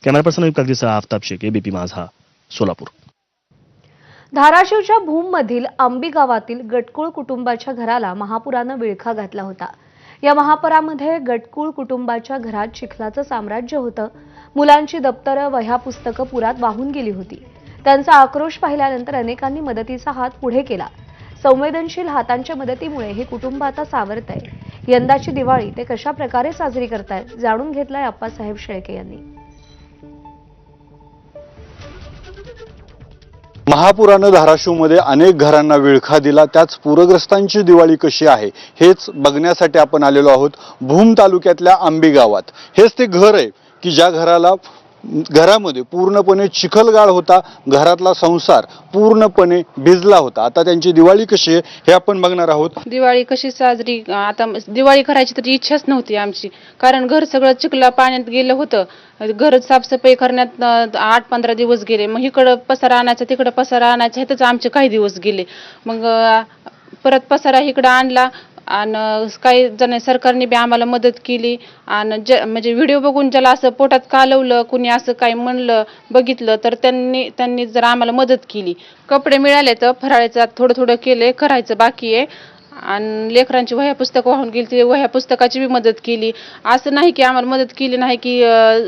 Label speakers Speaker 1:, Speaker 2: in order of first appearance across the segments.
Speaker 1: Camera person Ayub कागदीसह Aftab Shaikh, ABP Majha, Solapur.
Speaker 2: धाराशिवच्या भूममधील आंबी गावातील गटकुळ कुटुंबाच्या घराला महापुरानं विळखा घातला होता. या महापुरामध्ये गटकुळ कुटुंबाच्या घरात चिखलाचं साम्राज्य होतं. मुलांची दप्तरं, वह्या, पुस्तकं पुरात वाहून गेली होती. त्यांचा आक्रोश पाहिल्यानंतर अनेकांनी मदतीचा हात पुढे केला. संवेदनशील हातांच्या मदतीमुळे हे कुटुंब आता सावरतंय. यंदाची दिवाळी ते कशा प्रकारे साजरी करतायत जाणून घेतलंय आप्पासाहेब शेळके यांनी.
Speaker 3: महापुरानं धाराशिवमध्ये अनेक घरांना विळखा दिला. त्याच पूरग्रस्तांची दिवाळी कशी आहे हेच बघण्यासाठी आपण आलेलो आहोत भूम तालुक्यातल्या आंबी गावात. हेच ते घर आहे की ज्या घरामध्ये पूर्णपणे चिखलगाळ होता. घरातला संसार पूर्णपणे भिजला होता. आता त्यांची दिवाळी कशी आहे हे आपण बघणार आहोत.
Speaker 4: दिवाळी कशी साजरी, आता दिवाळी करायची तर इच्छाच नव्हती आमची, कारण घर सगळं चिखला पाण्यात गेलं होतं. घर साफसफाई करण्यात 8-15 दिवस गेले. मग इकडं पसारा आणायचा, तिकडं पसारा आणायचा, ह्यातच आमचे काही दिवस गेले. मग परत पसारा इकडं आणला आणि काही जण सरकारने बी आम्हाला मदत केली. आणि म्हणजे व्हिडिओ बघून ज्याला असं पोटात कालवलं, कुणी असं काही म्हणलं बघितलं तर त्यांनी जर आम्हाला मदत केली. कपडे मिळाले तर फराळाचं थोडं थोडं केले, करायचं बाकी आहे. आणि लेकरांची वह्या पुस्तकं वाहून गेली, ते वह्या पुस्तकाची बी मदत केली. असं नाही की आम्हाला मदत केली नाही, की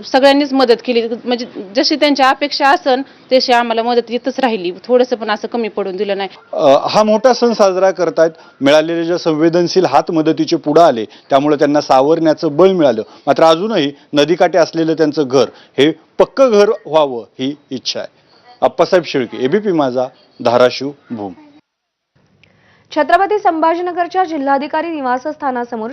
Speaker 4: सगळ्यांनीच मदत केली. म्हणजे जशी त्यांची अपेक्षा असन तशी आम्हाला मदत येतच राहिली. थोडंसं पण असं कमी पडून दिलं नाही.
Speaker 3: हा मोठा सण साजरा करतायत. मिळालेले जे संवेदनशील हात मदतीचे पुढे आले त्यामुळे त्यांना सावरण्याचं बळ मिळालं. मात्र अजूनही नदीकाठी असलेलं त्यांचं घर हे पक्कं घर व्हावं ही इच्छा आहे. आप्पासाहेब शेळके, एबीपी माझा, धाराशिव, भूम.
Speaker 2: छत्रपती संभाजीनगरच्या जिल्हाधिकारी निवासस्थानासमोर